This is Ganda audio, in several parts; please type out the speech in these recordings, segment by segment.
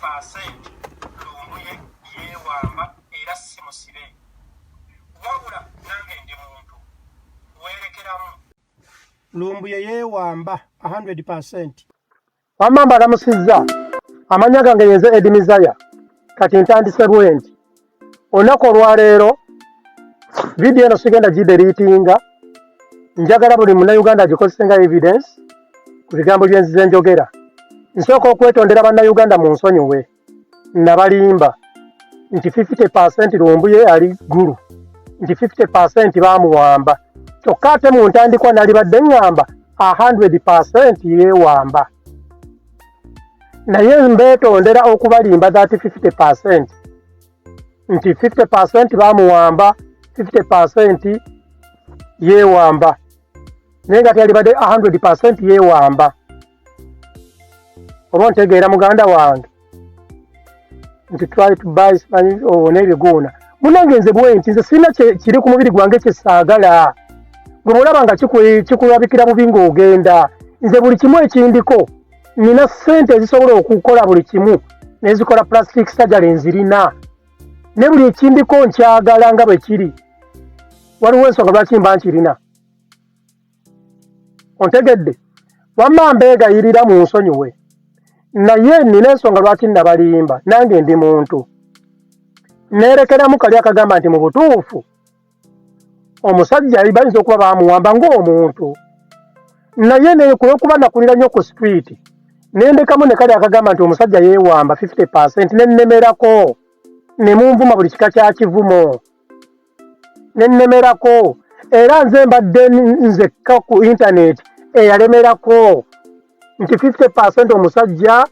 Lumbuye yeewamba era si musibe. Wabula nange ndi muntu weerekeramu. Lumbuye yeewamba 100%. Wamamba alamusizza amanya gange yenze Edmizaya kati ntandise bwenti. Olunaku olwaleero vidiyo eno sigenda gideriitinga, njagala buli munnayuganda agikozese nga evidence ku bigambo bye nzize njogera. Nsooka okwetondera bannayuganda mu nsonyiwe. Nabalimba nti 50% Lumbuye ali ggulu, nti 50% baamuwamba. Kyokka ate mu ntandikwa nalibadde ngamba 100% yeewamba. Naye mbeetondera okubalimba that 50%. Nti 50% baamuwamba, 50% yeewamba. Naye nga tyalibadde 100% yeewamba. Oba ntegeera muganda wange nti try to buy Spanish obone ebiguuna. Munange nze bwenti nze sirina kiri ku mubiri gwange kyesaagala. Gwe mulaba nga kikulabikira bubi ng'ogenda. Nze buli kimu ekindiko nina ssente ezisobola okukola buli kimu nezikola plastic surgery nzirina. Ne buli ekindiko nkyagala nga bwe kiri. Waliwo ensonga lwaki mba nkirina. Ontegedde? Wamma mbeegayirira mu nsonyiwe. Naye nina ensonga lwaki nabalimba, nange ndi muntu. Neerekeramu kali akagamba nti mu butuufu omusajja bayinza okuba baamuwamba ng'omuntu. Naye olw'okuba nakulira nnyo ku street nendekamu ne kali akagamba nti omusajja yeewamba 50% nennemerako. Ne munvuma buli kika kya kivumo. Nennemerako. Era nze mbadde nzekka ku internet eyalemerako nti 50% omusajja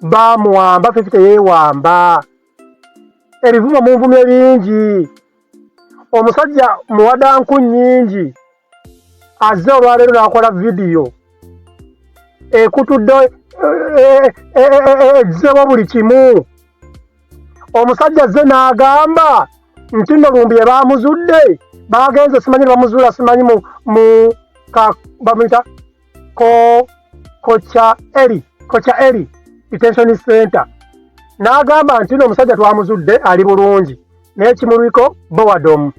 baamuwamba, 50 yeewamba. Ebivumo munvumye bingi. Omusajja muwadanku nnyingi azze olwaleero n'akola vidiyo ekutudde ezzewo buli kimu. Omusajja azze n'agamba nti nno Lumbuye baamuzudde, baagenze simanyi bamuzuula simanyi mu bamuyita Kocha Eri Detention Center. N'agamba nti nno omusajja twamuzudde ali bulungi naye kimuliko bowadom.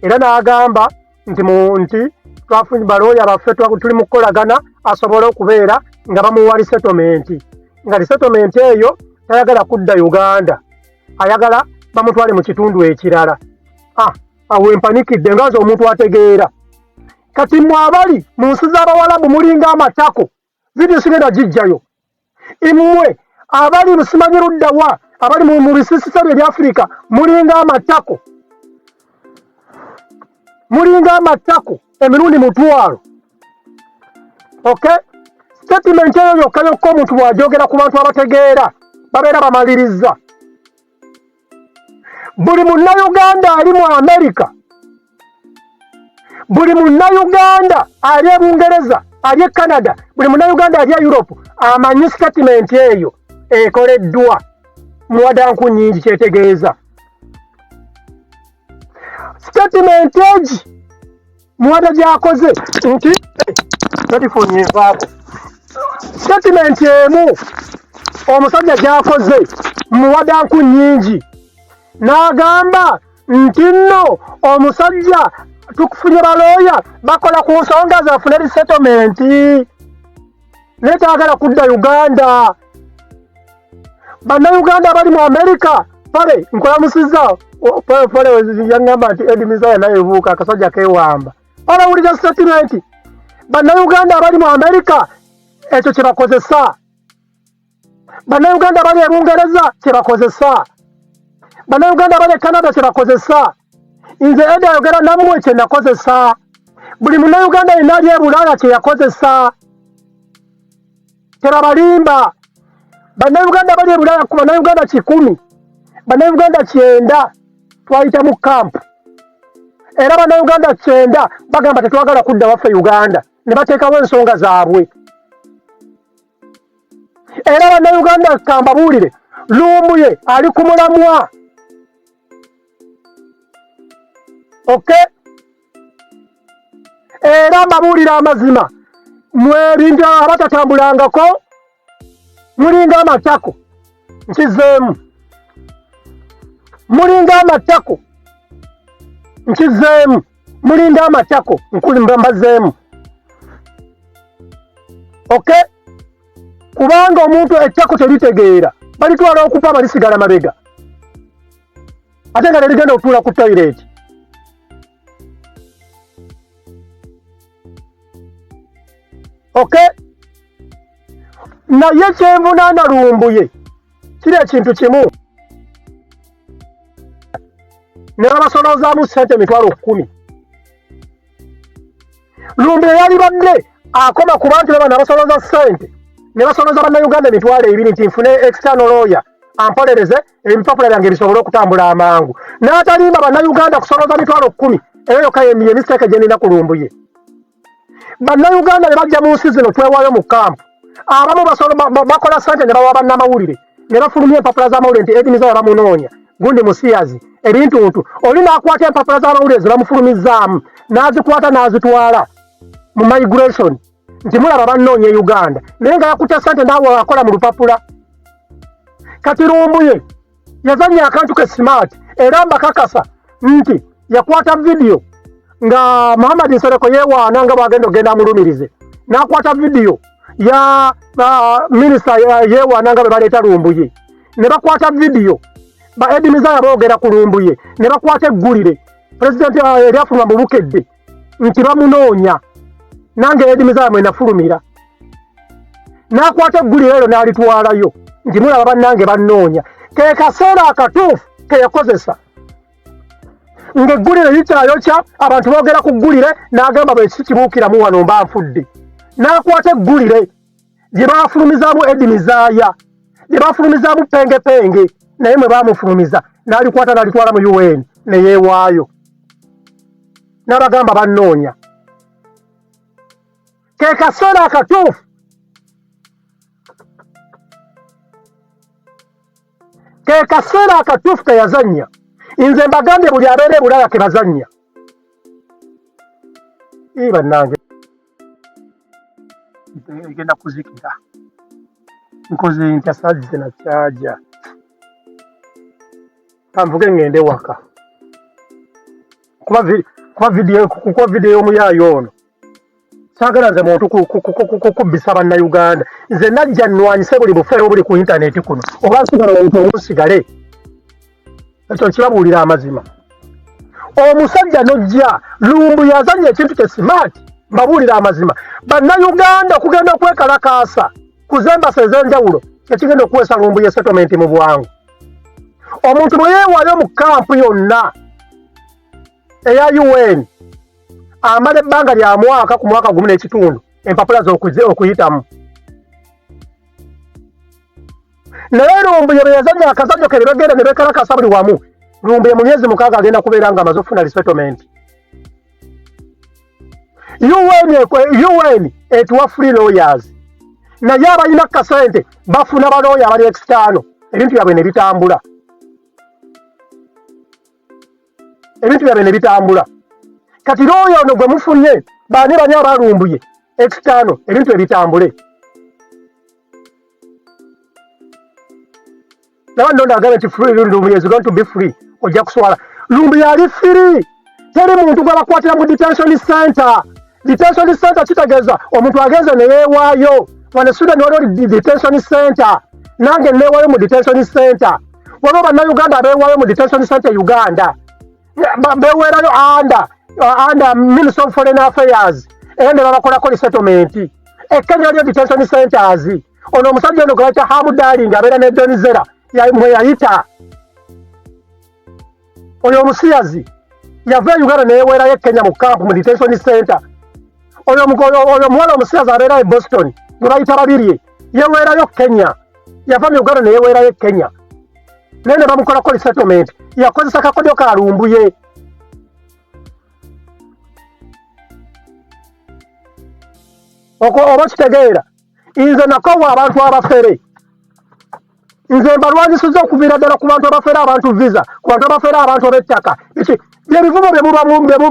Era n'agamba nti twafunye balooya baffe tuli mu kukolagana asobole okubeera nga bamuwa resettlement. Nga resettlement eyo tayagala kudda Uganda, ayagala bamutwale mu kitundu ekirala. Awo empanikidde nga nze omuntu ategeera. Kati mmwe abali mu nsi z'Abawalabu mulinga amatako, vidiyo sigenda gijjayo. Mmwe abali musimanyi luddawa, abali mu bisisitale ebya Afrika mulinga amatako. Mulinga amatako emirundi mutwalo. Okay? Statement eyo yokka yokka omuntu bw'ajogera ku bantu abategeera babeera bamaliriza. Buli munnayuganda ali mu Amerika, buli munnayuganda ali e Bungereza, ali e Canada, buli munnayuganda ali e Europe amanyi statement eyo ekoleddwa muwadanku nnyingi kyetegeeza. Statement egi muwada gy'akoze nti telefoni evaako. Statement emu omusajja gy'akoze muwadanku nnyingi n'agamba nti nno omusajja tukufunye balooya bakola ku nsonga zafune resettlement naye taagala kudda Uganda. Bannayuganda bali mu Amerika pale nkolamusizza pale yangamba nti Edmizaya naye buuka akasajja keewamba. Olawulira statement. Bannayuganda bali mu Amerika ekyo kye bakozesa. Bannayuganda bali e Bungereza kye bakozesa. Bannayuganda bali e Canada kye bakozesa. Nze Eda ayogera nammwe kye nakozesa. Buli munnayuganda yenna ali e Bulaaya kye yakozesa. Terabalimba. Bannayuganda bali e Bulaaya ku bannayuganda 100, bannayuganda 9 twayita mu kampu. Era bannayuganda 9 bagamba tetwagala kudda waffe Uganda ne bateekawo ensonga zaabwe. Era bannayuganda kambabuulire Lumbuye ali ku mulamwa. Okay? Era mbabuulira amazima mwe bintu abatatambulangako mulinga amatako. nkizeemu mulinda amatako nkizeemu mulinda amatako mbazeemu okay kubanga omuntu ettako teritegeera balitwala okupa balisigala mabega ate nga ligenda okutuula ku toilet okay naye kyenvunaana Lumbuye kiri ekintu kimu ne babasolozaamu ssente $10,000 Lumbuye yali badde akoma ku bantu bana basoloza ssente ne basoloza bannayuganda $2,000 nti nfune external lawyer ampolereze ebipapula byange bisobole okutambula amangu n'atalimba bannayuganda kusoloza $10,000 eyo yokka ye mistake gye nina ku Lumbuye bannayuganda ne bajja mu nsi zino twewaayo mu kampu abamu bakola ssente ne bawa bannamawulire ne bafulumya empapula z'amawulire nti Edimiza yabamunoonya gundi musiyazi ebintuntu oli n'akwata empapula z'amawulire ze bamufulumizzaamu n'azikwata n'azitwala mu migration nti mulaba bannoonya e Uganda naye nga yakutte ssente naawe akola mu lupapula kati Lumbuye yazannya akantu ke smart era mbakakasa nti yakwata vidiyo nga Muhammad Nsereko yeewaana nga bwagenda ogenda amulumirize n'akwata vidiyo ya minisita yeewaana nga bwe baleeta Lumbuye ne bakwata vidiyo ba Edimiza yaboogera ku Lumbuye ne bakwata eggulire pulezidenti eryafuluma mu Bukedde nti bamunoonya nange Edimiza yamwe nafulumira n'akwata eggulire eryo n'alitwalayo nti mulaba bannange bannoonya ke kaseera akatuufu ke yakozesa ng'eggulire likyayokya abantu boogera ku ggulire n'agamba bwe kikibuukiramu wano mba nfudde n'akwata eggulire gye baafulumizaamu Edimizaaya gye baafulumizaamu pengepenge naye mwe baamufulumiza n'alikwata n'alitwala mu UN ne yeewaayo n'abagamba bannoonya ke kaseera akatuufu ke kaseera akatuufu ke yazannya nze mbagambye buli abeera e Bulaaya ke bazannya bannange egenda kuzikira nkoze ntya saazi zina kyaja kanvuge ngende waka kuba vidiyo y'omuyaayo ono saagala nze muntu kubbisa bannayuganda nze najja nnwanyise buli bufeero obuli ku intaneti kuno oba nsigala omuntu omusigale ekyo nkibabuulira amazima omusajja nojja Lumbuye yazannya ekintu kye simaati mbabuulira amazima bannayuganda okugenda okwekalakaasa kuzembasa ez'enjawulo ekigenda okuweesa Lumbuye settlement mu bwangu omuntu bwe yeewaayo mu kampu yonna eya UN amala ebbanga lya mwaka ku mwaka gumu n'ekitundu empapula okuyitamu naye Lumbuye bwe yazannya akazannyo ke ne bagenda ne beekalakaasa buli wamu Lumbuye mu myezi 6 agenda kubeera nga amaze okufuna resettlement UN etuwa free lawyers naye abalina kasente bafuna balooya abali external ebintu byabwe ne bitambula kati looya ono gwe mufunye baani aba Lumbuye external ebintu ebitambule nabanno ndagala nti free Lumbuye is going to be free ojja kuswala Lumbuye ali free teri muntu gwabakwatira mu detention center kitegeeza omuntu agenze ne yeewaayo wano Sudan waliwo detention center nange neewaayo mu detention center waliwo bannayuganda abeewaayo mu detention center Uganda beweerayo under Ministry of Foreign Affairs era ne babakolako resettlement Kenya waliyo detention centers ono omusajja ono gwe bayita Hamu Darling abeera ne Donizera mwe yayita oyo omusiyazi yava e Uganda neyeweerayo e Kenya mu kampu mu detention center oyo muwala omusiyazi abeera e Boston gwe bayita Babirye yeweerayo Kenya yava mu Uganda neyeweerayo e Kenya naye ne bamukolako resettlement yakozesa kakodyo ka Lumbuye oba kitegeera nze nakowa abantu abafere nze mbalwanyisizza okuviira ddala ku bantu abafere abantu visa ku bantu abafere abantu ab'ettaka byebivumo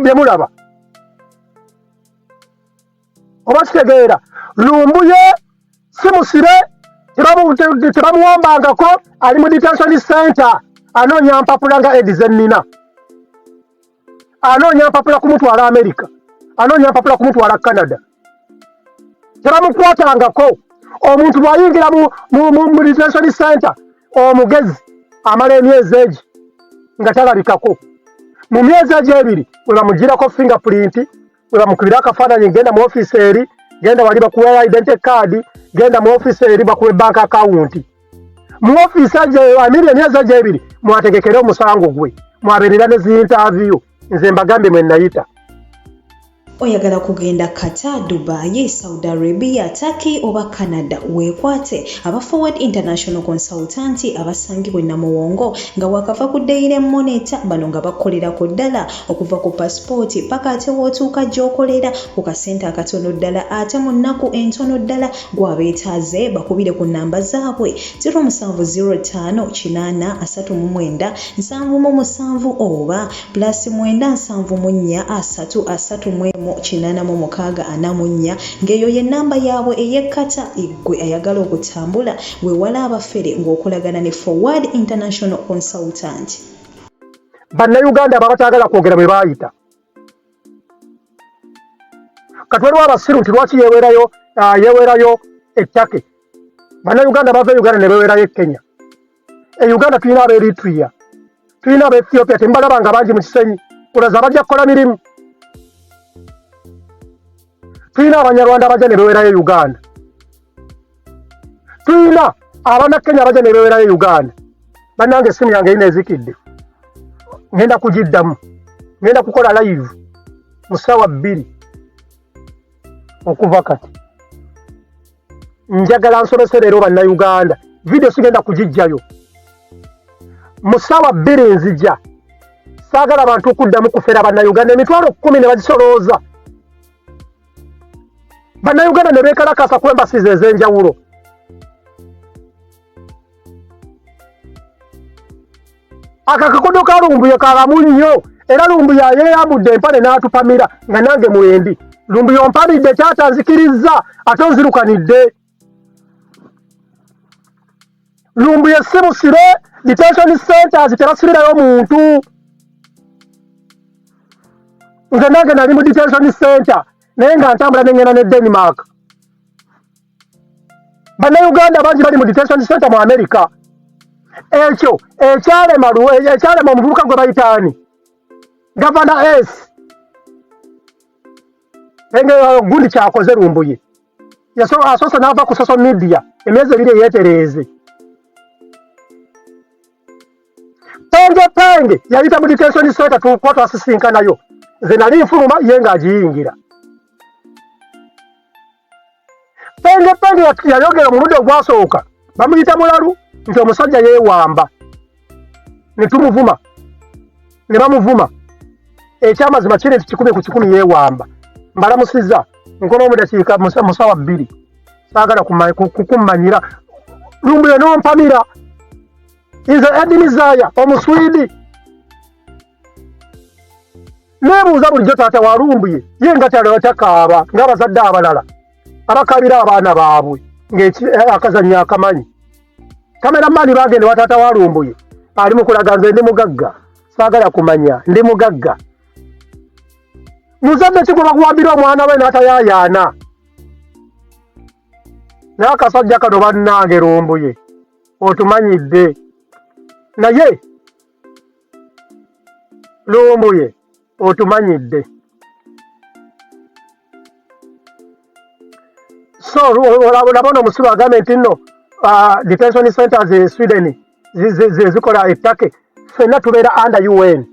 bye mulaba oba kitegeera Lumbuye si musire tebamuwambangako ali mu detention center anoonya mpapula nga Edzenina, anoonya mpapula kumutwala America, anoonya mpapula kumutwala Canada. Tebamukwatangako. Omuntu bwayingira mu detention center omugezi amala emyezi egi nga talabikako. Mu myezi egi ebiri we bamugirako fingerprint, we bamukubira akafaananyi, genda mu office eri, genda wali bakuwa identity card, genda mu office eri bakuwe bank account. Mu office amiri emyezi egi ebiri mwategekere omusango gwe, mwaberera ne zi interview. Nze mbagambe mwe nayita. Oyagala kugenda Qatar, Dubai, Saudi Arabia, Turkey oba Canada, weekwate aba Forward International Consultant abasangibwe Namuwongo nga wakava ku Daily Monitor. Bano nga bakolera ku ddala okuva ku passport paka ate wootuuka gy'okolera ku kasente akatono ddala, ate mu nnaku entono ddala gwabeetaaze bakubire ku nnamba zaabwe 0708393777 oba +97433 834 ng'eyo ye nnamba yaabwe ey'ekkata. Eggwe ayagala okutambula weewala abafere ng'okolagana ne Forward International Consultant. Bannayuganda abatagala kwogera bwe baayita katwaliwo abasiru nti lwaki yeewerayo ettake. Bannayuganda bava e Uganda ne beewerayo e Kenya. E Uganda tulina aba Eritrea, tulina aba Ethiopia, tembalabanga bangi mu kisenyi, olaza bajja kukola mirimu. Tulina Abanyarwanda bajja ne beewerayo Uganda, tulina Abannakenya bajja ne beewerayo Uganda. Bannange essimu yange erina ezikidde, ngenda kugiddamu, ngenda kukola live mu ssaawa 2 okuva kati. Njagala nsobose leero Bannayuganda, video sigenda kugijjayo mu ssaawa 2 nzija. Saagala abantu okuddamu kufera Bannayuganda emitwalo 10 ne bagisolooza. Bannayuganda ne beekalakasa ku embasizi ez'enjawulo. Akakakodo ka Lumbuye kalamu nnyo, era Lumbuye yeeyambudde empale n'atupamira nga nange mulendi. Lumbuye ompamidde taata nzikirizza ate onzirukanidde. Lumbuye si busire, detention centers tebasibirayo muntu. Nze nange nali mu detention center naye nga ntambula n'engenda ne Denmark. Bannayuganda bangi bali mu detention center mu America. Ekyo ekyalema omuvubuka gwe bayitaani Governor S. Gundi kyakoze Lumbuye asoose n'ava ku social media emyezi 2 eyeetereeze. Penge yayita mu detention center tukuba twasisinkanayo. Nze nali nfuluma ye ng'agiyingira. Penge yayogera omulundi ogwasooka bamuyita mulalu nti omusajja yeewamba, ne tumuvuma ne bamuvuma. Ekyamazima kiri nti 10 ku 10 yeewamba. Mbalamusiza nkola mu dakiika mu ssaawa 2 saagala kukummanyira. Lumbuye n'ompamira nze Edinizaya Omuswidi neebuuza bulijjo taata wa Lumbuye ye nga takaaba ng'abazadde abalala abakabira abaana baabwe ng'akazannya akamanyi. Kameramaani bagende wa taata wa Lumbuye ali mu kulaga nze ndi mugagga, saagala kumanya ndi mugagga. Muzadde ki gwe bakuwambira omwana we n'atayaayaana? Naye akasajja kano bannange Lumbuye otumanyidde, naye Lumbuye otumanyidde. So olabona omusiru agambe nti nno detention centers e Sweden zikola ettake. Ffenna tubeera under UN.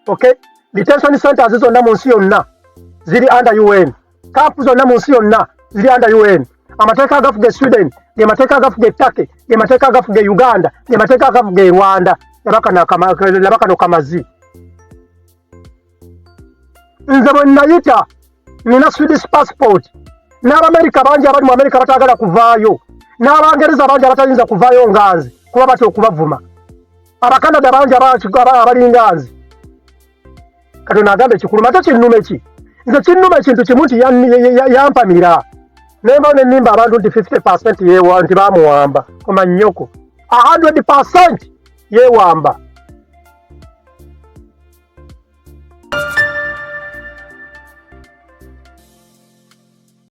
Okay? Detention centers zonna mu nsi yonna ziri under UN. Kampu zonna mu nsi yonna ziri under UN. Amateeka agafuga Sweden, ge mateeka agafuga ettake, ge mateeka agafuga Uganda, ge mateeka agafuga Rwanda. Labakano kamazi. Nze bwe nayita nina Swedish passport. N'Abamerika bangi abali mu Amerika batagala kuvaayo. N'Abangereza bangi abatayinza kuvaayo nganzi kuba batya okubavuma. Abakanada bangi abali nganzi. Kati nagamba ekikuluma ate kinnume ki? Nze kinnume kintu kimu nti yampamira nemba nenimba abantu nti 50% yewa nti bamuwamba koma nnyoko 100% yewamba